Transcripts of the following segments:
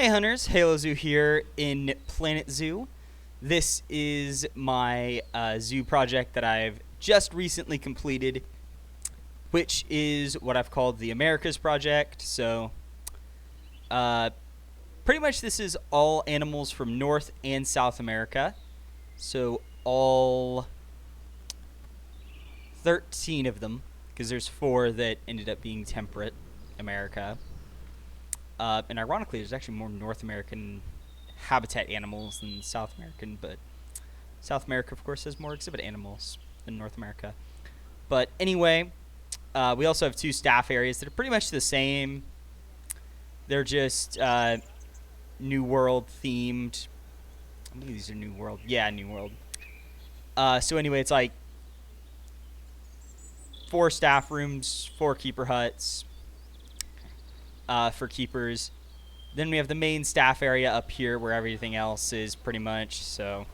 Hey hunters, Halo Zoo here in Planet Zoo. This is my zoo project that I've just recently completed, which is what I've called the Americas Project. So, pretty much this is all animals from North and South America. So all 13 of them, because there's 4 that ended up being temperate America. And ironically, there's actually more North American habitat animals than South American, but South America, of course, has more exhibit animals than North America. But anyway, we also have 2 staff areas that are pretty much the same. They're just New World themed. I believe these are New World. Yeah, New World. So anyway, it's like 4 staff rooms, 4 keeper huts. For keepers. Then we have the main staff area up here where everything else is pretty much. So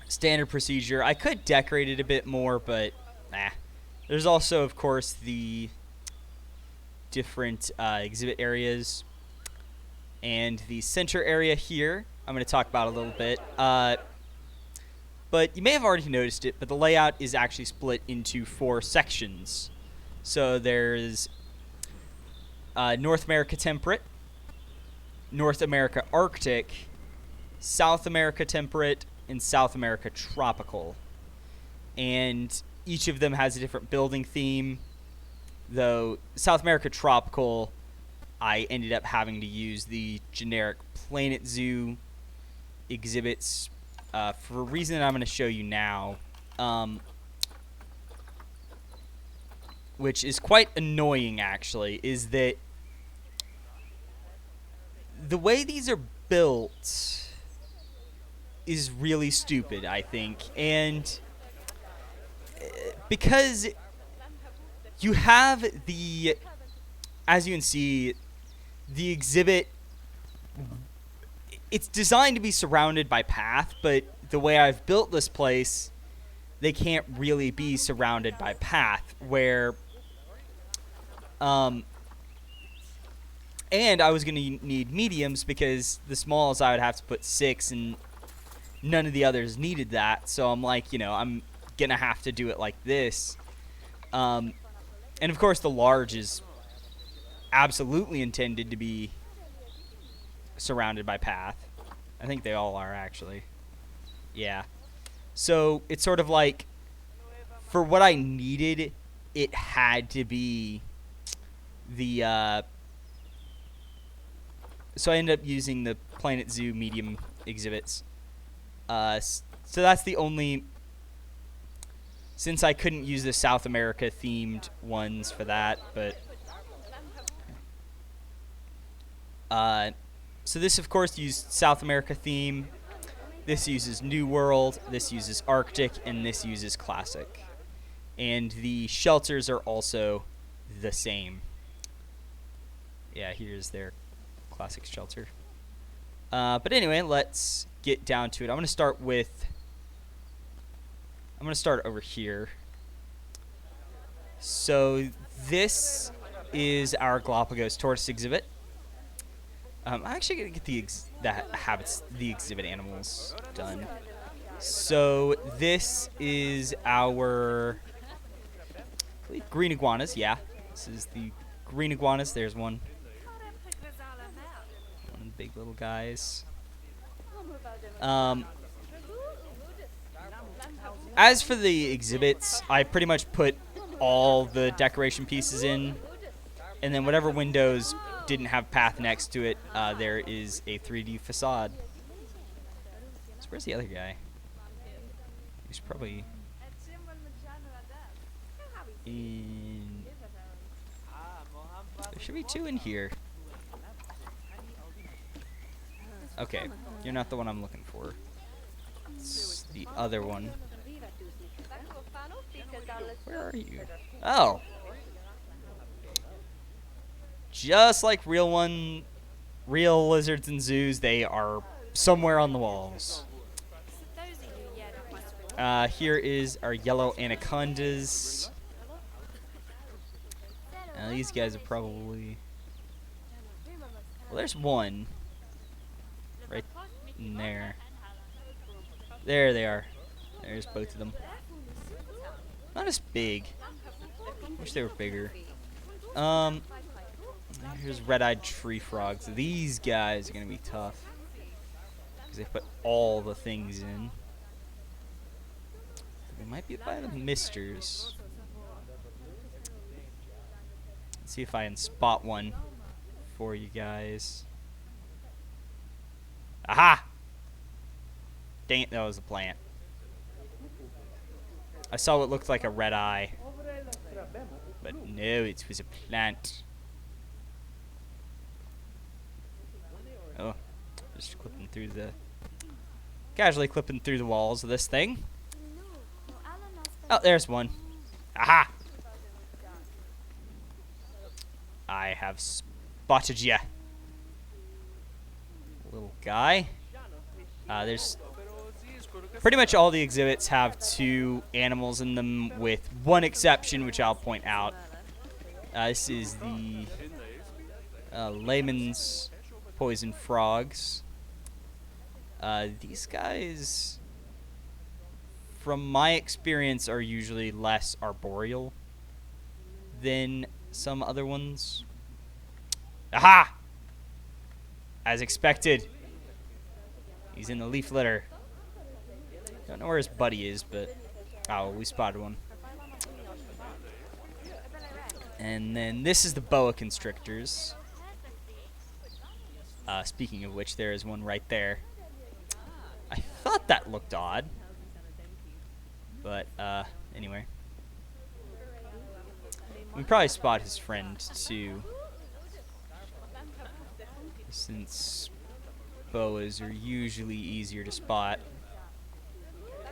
standard procedure. I could decorate it a bit more, but There's also, of course, the different exhibit areas. And the center area here, I'm going to talk about a little bit. But you may have already noticed it, but the layout is actually split into 4 sections. So there's North America Temperate, North America Arctic, South America Temperate, and South America Tropical. And each of them has a different building theme, though South America Tropical, I ended up having to use the generic Planet Zoo exhibits for a reason that I'm going to show you now. Which is quite annoying, actually, is that the way these are built is really stupid, I think. And because you have the, as you can see, the exhibit, it's designed to be surrounded by path, but the way I've built this place, they can't really be surrounded by path, where and I was going to need mediums because the smalls I would have to put 6, and none of the others needed that. So I'm like, I'm going to have to do it like this. And of course the large is absolutely intended to be surrounded by path. I think they all are, actually. Yeah. So it's sort of like, for what I needed, it had to be the so I ended up using the Planet Zoo medium exhibits. So that's the only, since I couldn't use the South America themed ones for that, but so this, of course, used South America theme. This uses New World, this uses Arctic, and this uses Classic. And the shelters are also the same. Yeah, here's their Classic shelter. But anyway, let's get down to it. I'm going to start over here. So this is our Galapagos tortoise exhibit. I'm actually going to get the exhibit animals done. So this is our green iguanas. Yeah, this is the green iguanas. There's one. Big little guys. As for the exhibits, I pretty much put all the decoration pieces in, and then whatever windows didn't have path next to it, there is a 3D facade. So where's the other guy? He's probably in. There should be 2 in here. Okay, you're not the one I'm looking for. It's the other one. Where are you? Oh! Just like real lizards in zoos, they are somewhere on the walls. Here is our yellow anacondas. Now these guys are probably Well, there's one. Right in there. There they are. There's both of them. Not as big. Wish they were bigger. Here's red-eyed tree frogs. These guys are gonna be tough because they put all the things in. They might be by the misters. Let's see if I can spot one for you guys. Aha! Dang it, that was a plant. I saw what looked like a red eye, but no, it was a plant. Oh, just clipping through the... Casually clipping through the walls of this thing. Oh, there's one. Aha! I have spotted ya. Little guy. There's... Pretty much all the exhibits have 2 animals in them, with one exception, which I'll point out. This is the layman's poison frogs. These guys, from my experience, are usually less arboreal than some other ones. Aha! As expected. He's in the leaf litter. Don't know where his buddy is, but... Oh, we spotted one. And then this is the boa constrictors. Speaking of which, there is one right there. I thought that looked odd. But, anyway. We probably spot his friend, too. Since boas are usually easier to spot.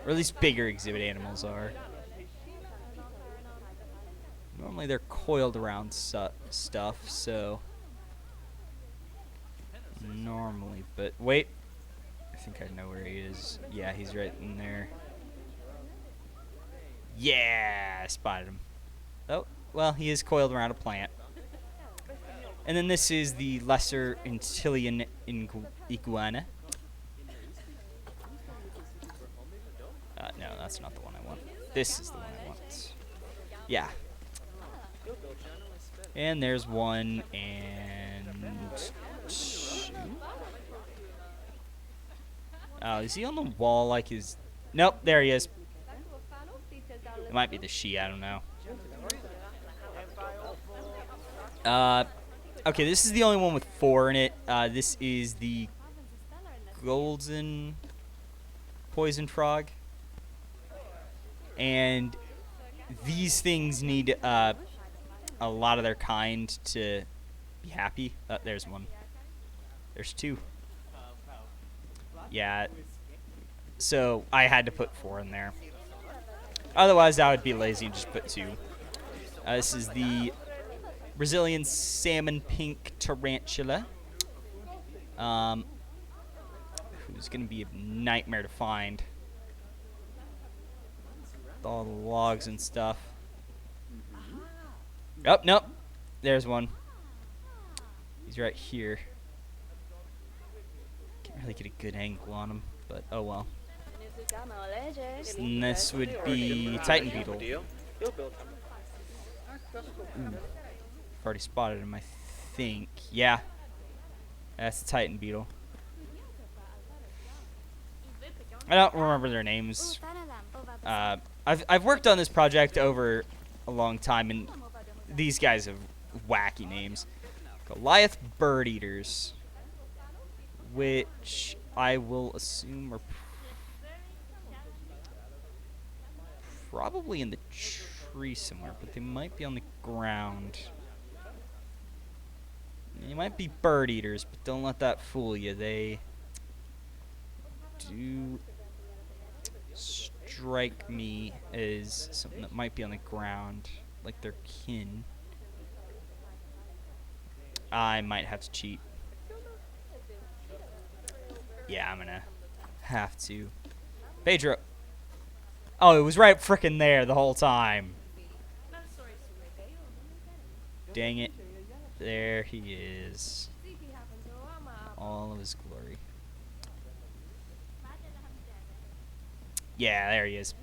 Or at least bigger exhibit animals are. Normally they're coiled around stuff, so... Normally, but wait. I think I know where he is. Yeah, he's right in there. Yeah, I spotted him. Oh, well, he is coiled around a plant. And then this is the lesser Antillean iguana. No, that's not the one I want. This is the one I want. Yeah. And there's one and... Oh, is he on the wall like his... Nope, there he is. It might be the she, I don't know. Okay, this is the only one with 4 in it. This is the golden poison frog. And these things need a lot of their kind to be happy. There's one. There's 2. Yeah. So I had to put 4 in there. Otherwise, I would be lazy and just put 2. This is the Brazilian salmon pink tarantula. Who's going to be a nightmare to find. With all the logs and stuff. Oh, nope. There's one. He's right here. Can't really get a good angle on him, but oh well. And this would be Titan beetle. I've already spotted him, I think. Yeah. That's the Titan beetle. I don't remember their names. I've worked on this project over a long time, and these guys have wacky names. Goliath bird eaters, which I will assume are probably in the tree somewhere, but they might be on the ground. They might be bird eaters, but don't let that fool you. They do strike me as something that might be on the ground, like their kin. I might have to cheat. Yeah, I'm gonna have to. Pedro. Oh, it was right frickin' there the whole time. Dang it. There he is. all of his glory. Yeah, there he is.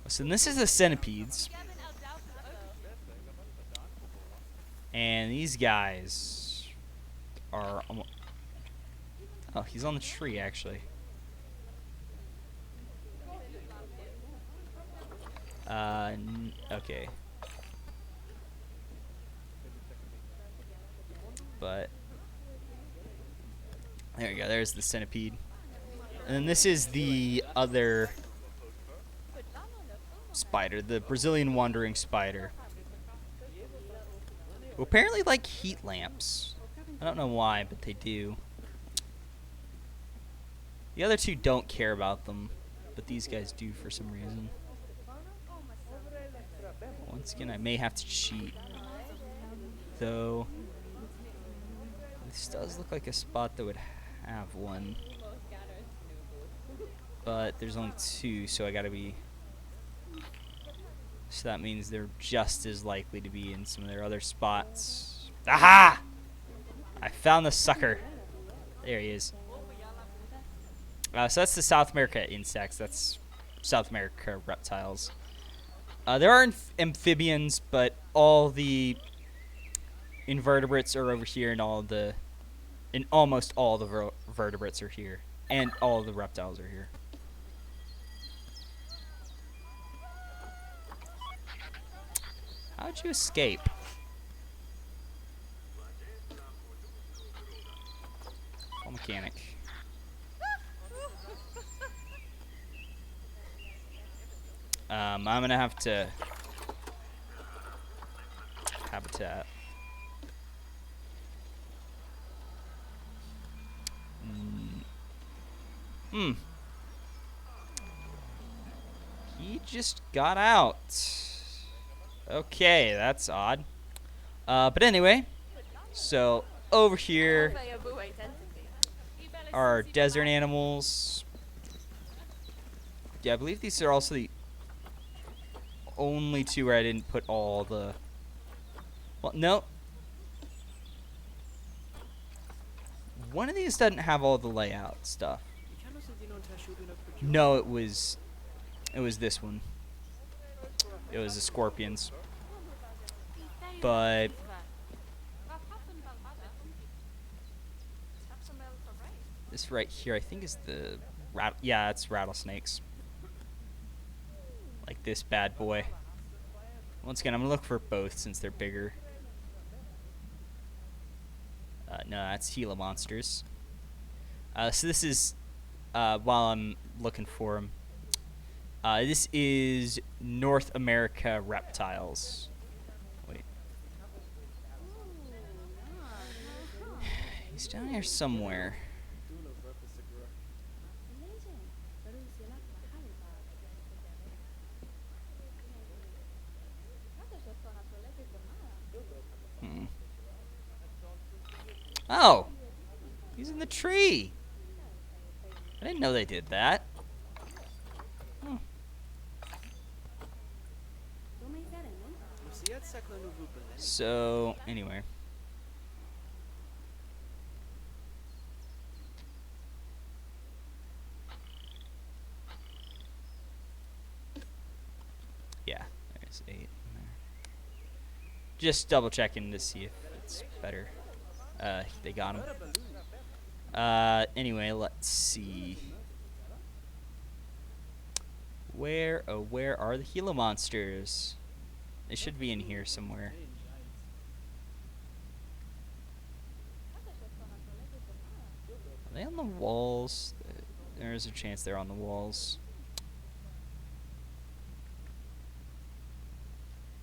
So this is the centipedes. And these guys are... Oh, he's on the tree, actually. Okay. But... There we go, there's the centipede. And then this is the other spider, the Brazilian wandering spider. Who apparently like heat lamps. I don't know why, but they do. The other two don't care about them, but these guys do for some reason. Once again, I may have to cheat. Though, this does look like a spot that would have one. But there's only two, so I gotta be... So that means they're just as likely to be in some of their other spots. Aha! I found the sucker. There he is. So that's the South America insects. That's South America reptiles. There are amphibians, but all the invertebrates are over here, and almost all the vertebrates are here, and all the reptiles are here. How'd you escape? Oh, mechanic. I'm gonna have to habitat. He just got out. Okay, that's odd. But anyway, so over here are desert animals. Yeah, I believe these are also the only two where I didn't put all the... Well, no. One of these doesn't have all the layout stuff. No, it was this one. It was the scorpions. But this right here, I think, is the yeah, it's rattlesnakes. Like this bad boy. Once again, I'm gonna look for both since they're bigger. No, that's Gila monsters. So this is while I'm looking for them. This is North America reptiles. Wait. He's down here somewhere. Oh! He's in the tree! I didn't know they did that. Hmm. So, anyway. Yeah, there's 8 in there. Just double checking to see if it's better. They got him. Anyway, let's see. Where are the Gila monsters? They should be in here somewhere. Are they on the walls? There's a chance they're on the walls.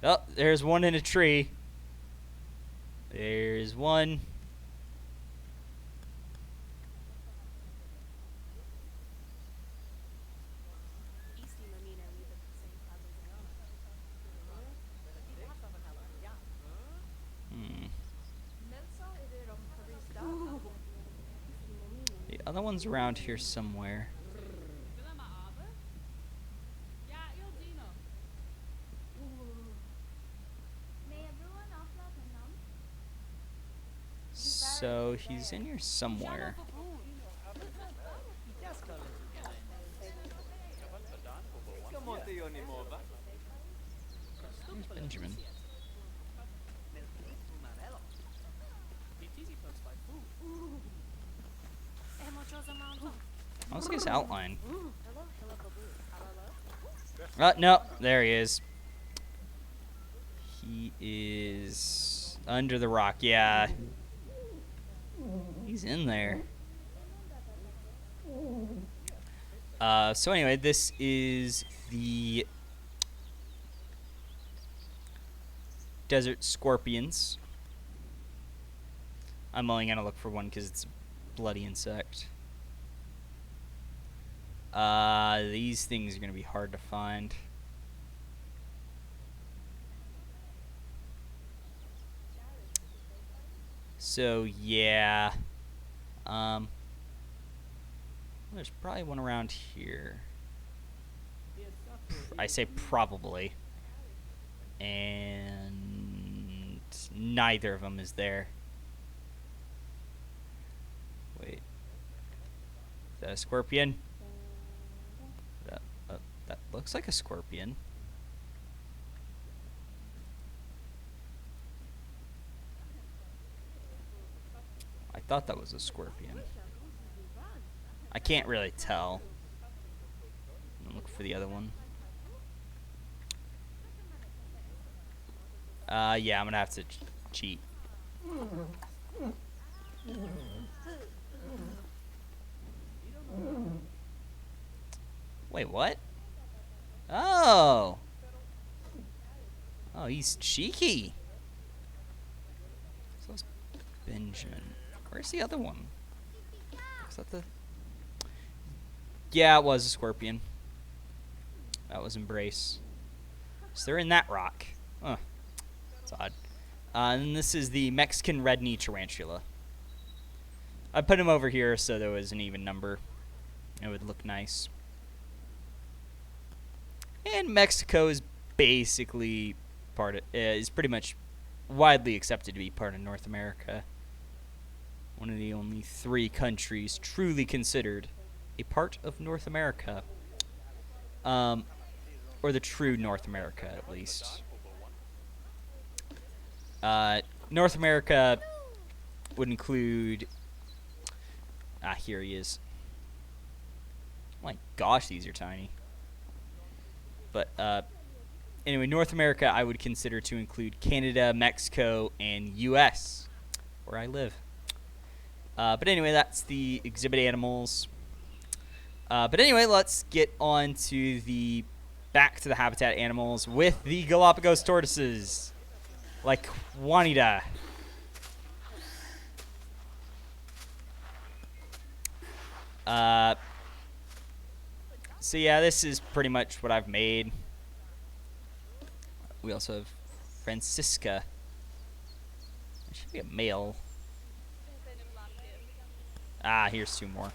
Oh, there's one in a tree. There's one. The other one's around here somewhere. So he's in here somewhere. Where's Benjamin? I'll see his outline. No, there he is. He is under the rock. Yeah. He's in there. So anyway, this is the desert scorpions. I'm only gonna look for one because it's a bloody insect. These things are gonna be hard to find. So yeah, there's probably one around here. I say probably, and neither of them is there. Wait, is that a scorpion? That looks like a scorpion. I thought that was a scorpion. I can't really tell. I'm gonna look for the other one. Yeah, I'm gonna have to cheat. Wait, what? Oh! Oh, he's cheeky. So it's Benjamin. Where's the other one? Is that the... Yeah, it was a scorpion. That was Embrace. So they're in that rock. Huh. That's odd. And this is the Mexican red knee tarantula. I put him over here so there was an even number. It would look nice. And Mexico is basically part of, is pretty much widely accepted to be part of North America. One of the only 3 countries truly considered a part of North America. Or the true North America, at least. North America would include... here he is. Oh my gosh, these are tiny. But, anyway, North America I would consider to include Canada, Mexico, and U.S., where I live. But anyway, that's the exhibit animals. But anyway, let's get on to the back to the habitat animals with the Galapagos tortoises, like Juanita. So yeah, this is pretty much what I've made. We also have Francisca. It should be a male. Here's 2 more.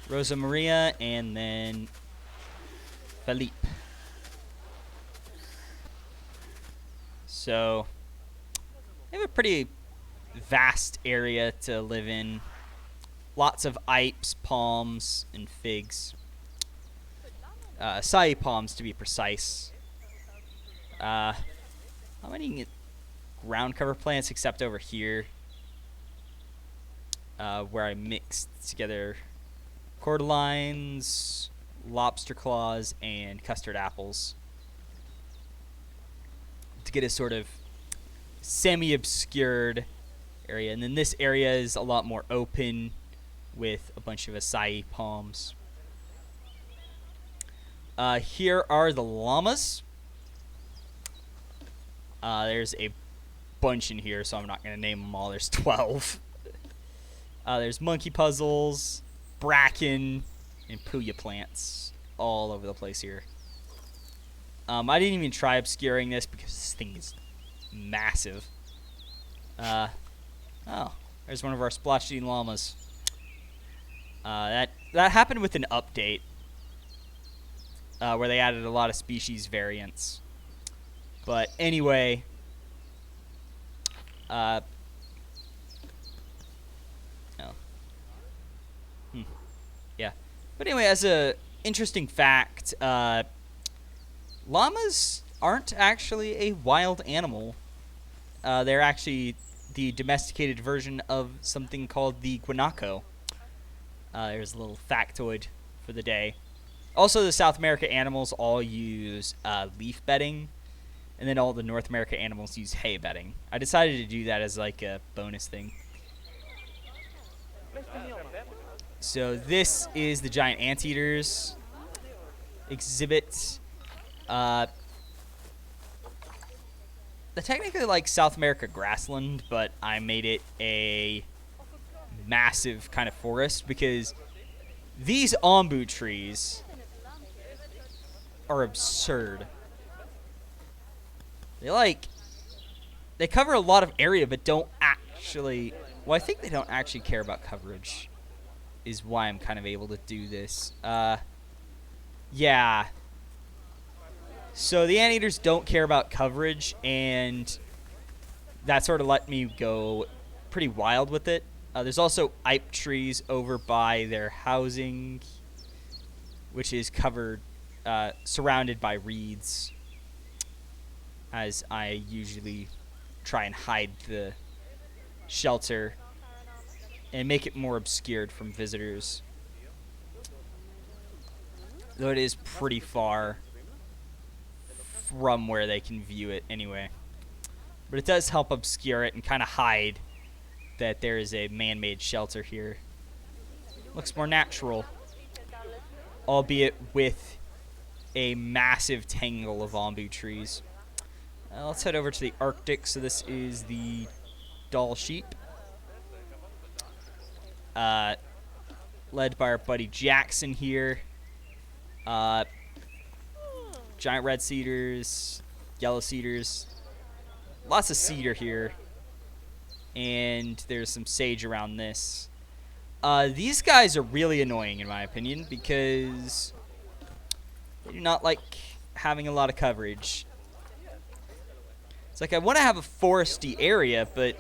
Rosa Maria and then Felipe. So they have a pretty vast area to live in. Lots of ipes, palms, and figs. Acai palms, to be precise. How many ground cover plants except over here, where I mixed together cordylines, lobster claws, and custard apples to get a sort of semi-obscured area. And then this area is a lot more open with a bunch of acai palms. Here are the llamas. There's a bunch in here, so I'm not going to name them all. There's 12. There's monkey puzzles, bracken, and puya plants all over the place here. I didn't even try obscuring this because this thing is massive. Oh, there's one of our splotch-eating llamas. That happened with an update where they added a lot of species variants. But anyway, Uh, oh. Yeah. But anyway, as a interesting fact, llamas aren't actually a wild animal. They're actually the domesticated version of something called the guanaco. There's a little factoid for the day. Also, the South America animals all use leaf bedding, and then all the North America animals use hay bedding. I decided to do that as like a bonus thing. So this is the giant anteaters exhibit. They're technically like South America grassland, but I made it a massive kind of forest because these ombu trees are absurd. They cover a lot of area, but don't actually. Well, I think they don't actually care about coverage, is why I'm kind of able to do this. Yeah. So the anteaters don't care about coverage, and that sort of let me go pretty wild with it. There's also ipe trees over by their housing, which is covered, surrounded by reeds, as I usually try and hide the shelter and make it more obscured from visitors. Though it is pretty far from where they can view it anyway. But it does help obscure it and kind of hide that there is a man-made shelter here. Looks more natural, albeit with a massive tangle of ombu trees. Let's head over to the Arctic. So this is the Dall sheep, led by our buddy Jackson here. Giant red cedars, yellow cedars, lots of cedar here, and there's some sage around this. These guys are really annoying in my opinion because they do not like having a lot of coverage. It's like I want to have a foresty area, but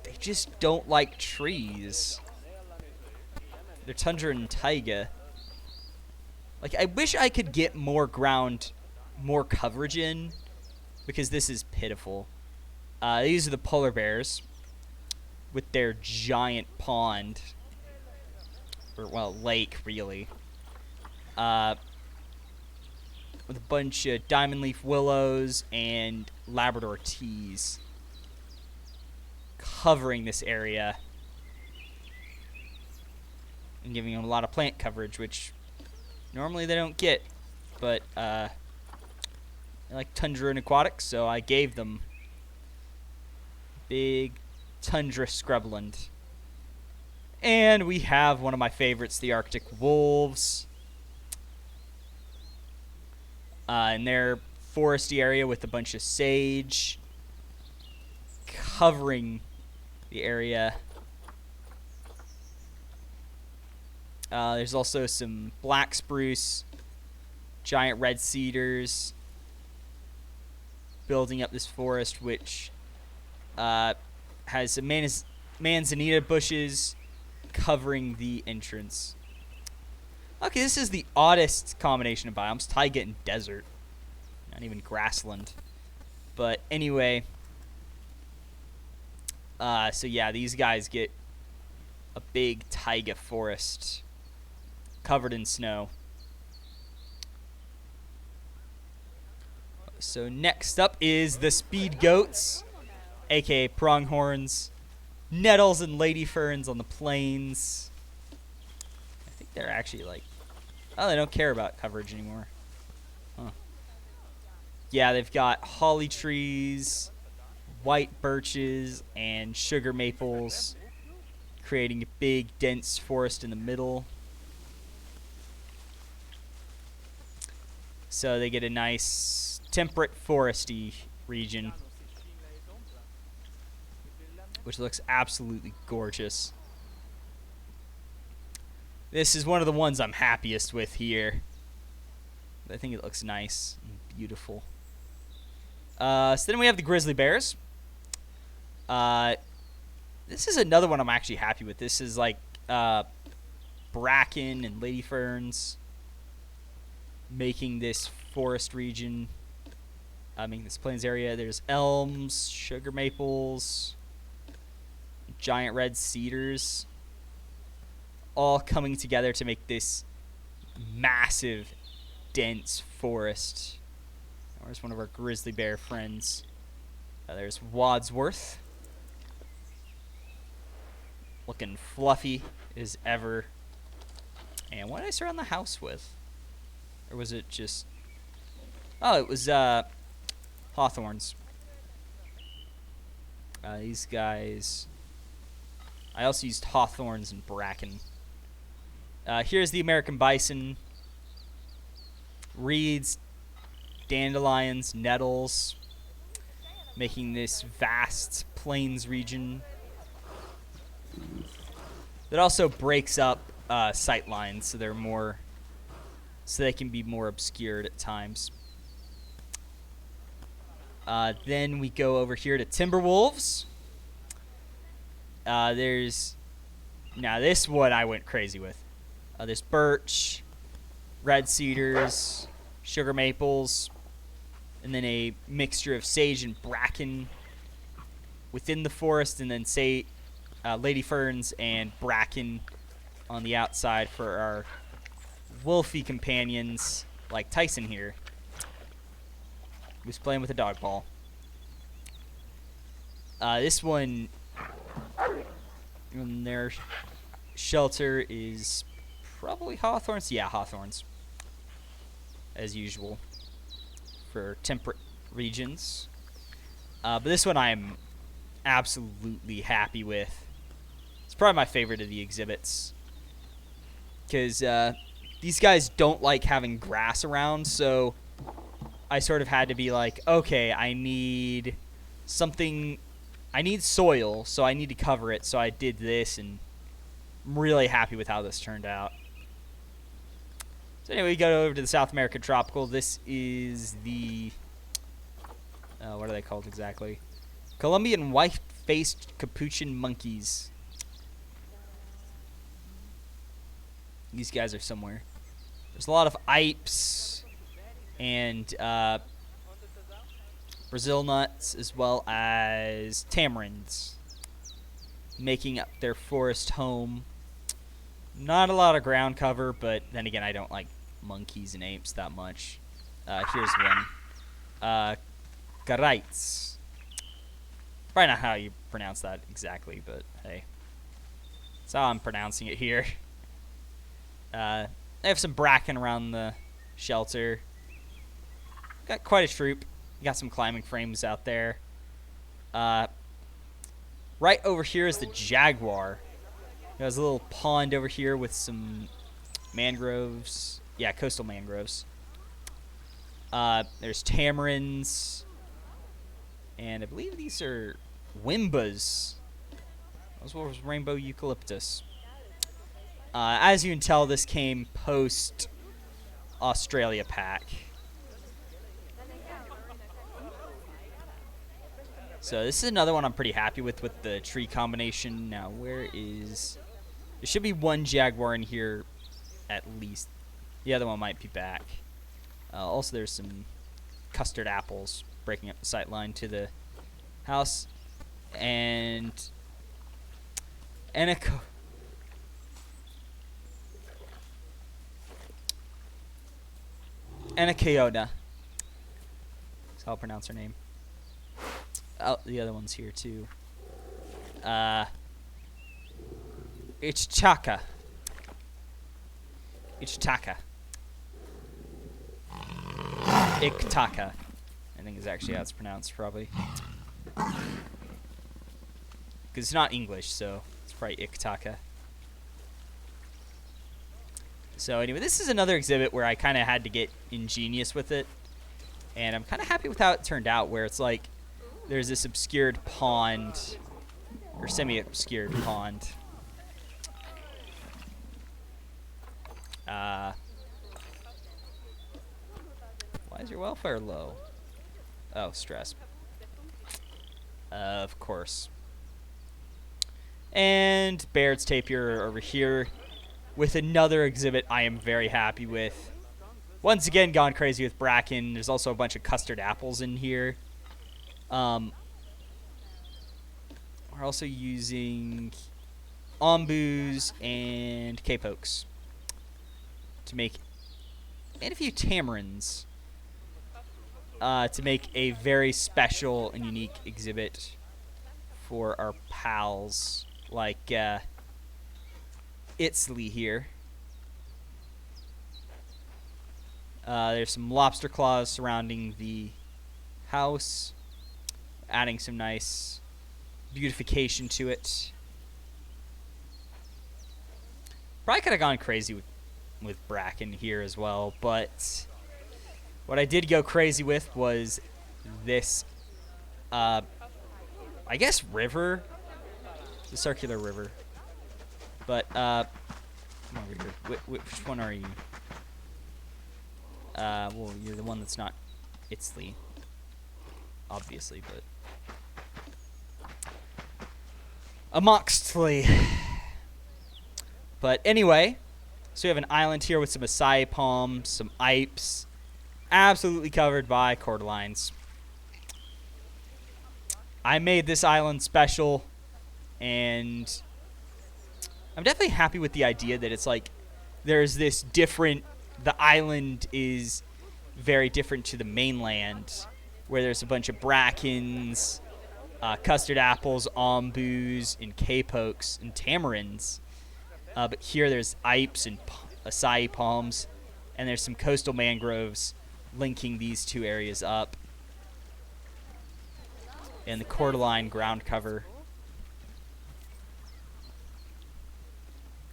they just don't like trees. They're tundra and taiga. Like, I wish I could get more ground, more coverage in, because this is pitiful. These are the polar bears with their giant pond, or, well, lake, really. With a bunch of diamond leaf willows and Labrador teas covering this area and giving them a lot of plant coverage, which normally they don't get, but I like tundra and aquatics, so I gave them big tundra scrubland. And we have one of my favorites, the Arctic wolves, in their foresty area with a bunch of sage covering the area. There's also some black spruce, giant red cedars building up this forest, which has some manzanita bushes covering the entrance. Okay, this is the oddest combination of biomes. Taiga and desert. Not even grassland. But anyway. So yeah, these guys get a big taiga forest covered in snow. So next up is the speed goats, aka pronghorns. Nettles and lady ferns on the plains. I think they're actually like... Oh, they don't care about coverage anymore. Huh. Yeah, they've got holly trees, white birches, and sugar maples, creating a big, dense forest in the middle. So they get a nice, temperate, foresty region, which looks absolutely gorgeous. This is one of the ones I'm happiest with here. I think it looks nice and beautiful. So then we have the grizzly bears. Uh, this is another one I'm actually happy with. This is like bracken and lady ferns, making this forest region, making this plains area. There's elms, sugar maples, giant red cedars, all coming together to make this massive, dense forest. Where's one of our grizzly bear friends? There's Wadsworth, looking fluffy as ever. And what did I surround the house with? Or was it just... Oh, it was hawthorns. These guys... I also used hawthorns and bracken. Here's the American bison. Reeds, dandelions, nettles, making this vast plains region that also breaks up sight lines, so they're more, so they can be more obscured at times. Then we go over here to Timberwolves. There's, now this one I went crazy with. There's birch, red cedars, sugar maples, and then a mixture of sage and bracken within the forest, and then say lady ferns and bracken on the outside for our wolfy companions like Tyson here, who's playing with a dog ball. This one, their shelter is probably hawthorns. Yeah, hawthorns, as usual, for temperate regions. But this one I'm absolutely happy with. It's probably my favorite of the exhibits, because these guys don't like having grass around, so I sort of had to be like, okay, I need something, I need soil, so I need to cover it, so I did this, and I'm really happy with how this turned out. So anyway, we go over to the South American Tropical. This is the, what are they called exactly? Colombian white-faced capuchin monkeys. These guys are somewhere. There's a lot of Ipes and Brazil nuts, as well as tamarinds, making up their forest home. Not a lot of ground cover, but then again, I don't like monkeys and apes that much. Here's one. Garites. Probably not how you pronounce that exactly, but hey. That's how I'm pronouncing it here. They have some bracken around the shelter. Got quite a troop. Got some climbing frames out there. Right over here is the jaguar. There's a little pond over here with some mangroves. Yeah, coastal mangroves. There's tamarinds. And I believe these are wimbas. Those were rainbow eucalyptus. As you can tell, this came post Australia pack. So this is another one I'm pretty happy with the tree combination. Now, where is... There should be one jaguar in here at least. The other one might be back. Also, there's some custard apples breaking up the sight line to the house. And Anacaona. That's how I'll pronounce her name. Oh, the other one's here too. Ichtaka. Ichtaka. Iktaka, I think is actually how it's pronounced, probably. Because it's not English, so it's probably Iktaka. So anyway, this is another exhibit where I kind of had to get ingenious with it. And I'm kind of happy with how it turned out, where it's like there's this obscured pond, or semi-obscured pond. Why is your welfare low? Oh, stress. of course. And Baird's Tapir over here with another exhibit I am very happy with. Once again, gone crazy with Bracken. There's also a bunch of custard apples in here. We're also using ombus and cape oaks to make, and a few tamarins to make a very special and unique exhibit for our pals like Itzley here. There's some lobster claws surrounding the house, adding some nice beautification to it. Probably could have gone crazy with Bracken here as well, but what I did go crazy with was this, I guess, river. It's a circular river. But, come over here. Which one are you? Well, you're the one that's not Itzley, obviously, but Amoxley. But anyway, so we have an island here with some acai palms, some ipes, absolutely covered by cordylines. I made this island special, and I'm definitely happy with the idea that it's like there's this different, the island is very different to the mainland, where there's a bunch of brackens, custard apples, ombus, and cape oaks, and tamarins. But here there's ipes and acai palms, and there's some coastal mangroves linking these two areas up. And the cordyline ground cover.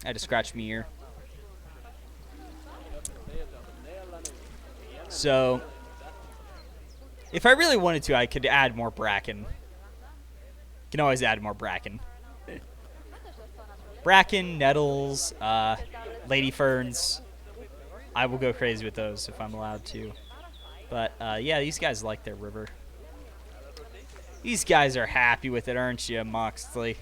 I had to scratch my ear. So, if I really wanted to, I could add more bracken. Can always add more bracken. Bracken, nettles, lady ferns. I will go crazy with those if I'm allowed to. But, yeah, these guys like their river. These guys are happy with it, aren't you, Moxley?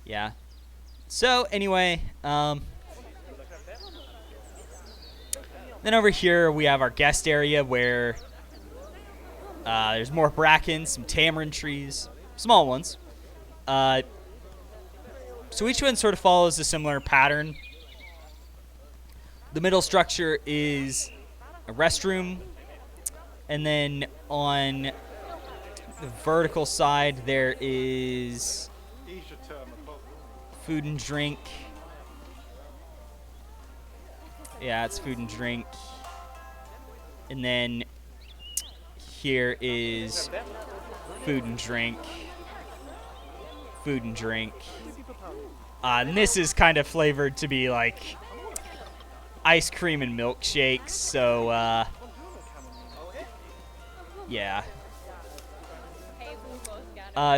Yeah. So, anyway, then over here we have our guest area where there's more bracken, some tamarind trees, small ones. So each one sort of follows a similar pattern. The middle structure is a restroom, and then on the vertical side there is food and drink. Yeah, it's food and drink. And then here is food and drink. Food and drink. And this is kind of flavored to be like ice cream and milkshakes, so yeah.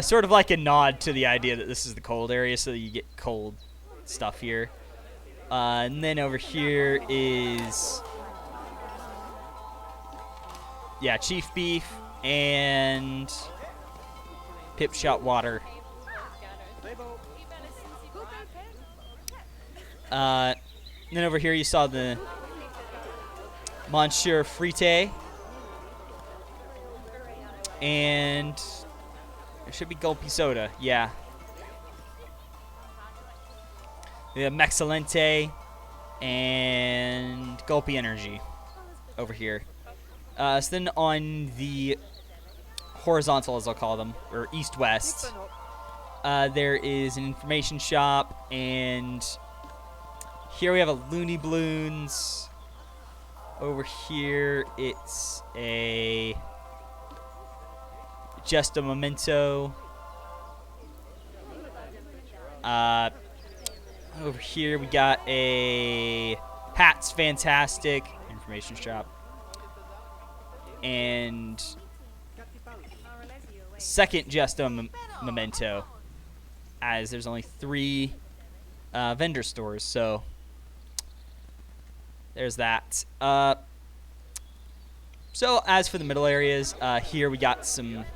Sort of like a nod to the idea that this is the cold area, so that you get cold stuff here. And then over here is, yeah, chief beef and pip shot water. And then over here you saw the Monsieur Frite. And there should be Gulpy Soda, yeah. We have Mexcellente and Gulpy Energy over here. So then on the horizontal, as I'll call them, or east-west, there is an information shop, and here we have a Looney Balloons. Over here, it's just a memento. Over here, we got a Hats Fantastic information shop. And second just a memento, as there's only 3 vendor stores, so there's that. So as for the middle areas, here we got some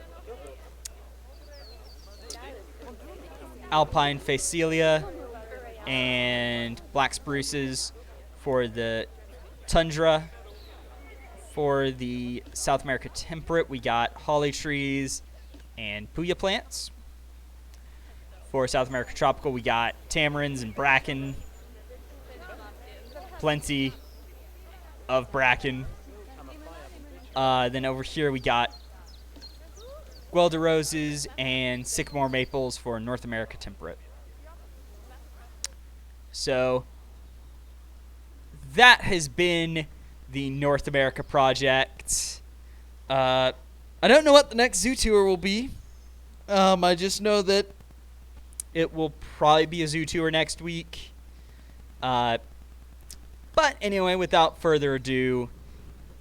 alpine phacelia and black spruces for the tundra. For the South America temperate, we got holly trees and puya plants. For South America tropical, we got tamarins and bracken. Plenty of bracken. Then over here we got guelder roses and sycamore maples for North America temperate. So that has been the North America project. I don't know what the next zoo tour will be. I just know that it will probably be a zoo tour next week. But anyway, without further ado,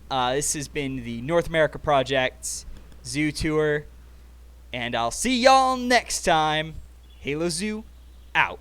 this has been the North America project zoo tour. And I'll see y'all next time. Halo Zoo out.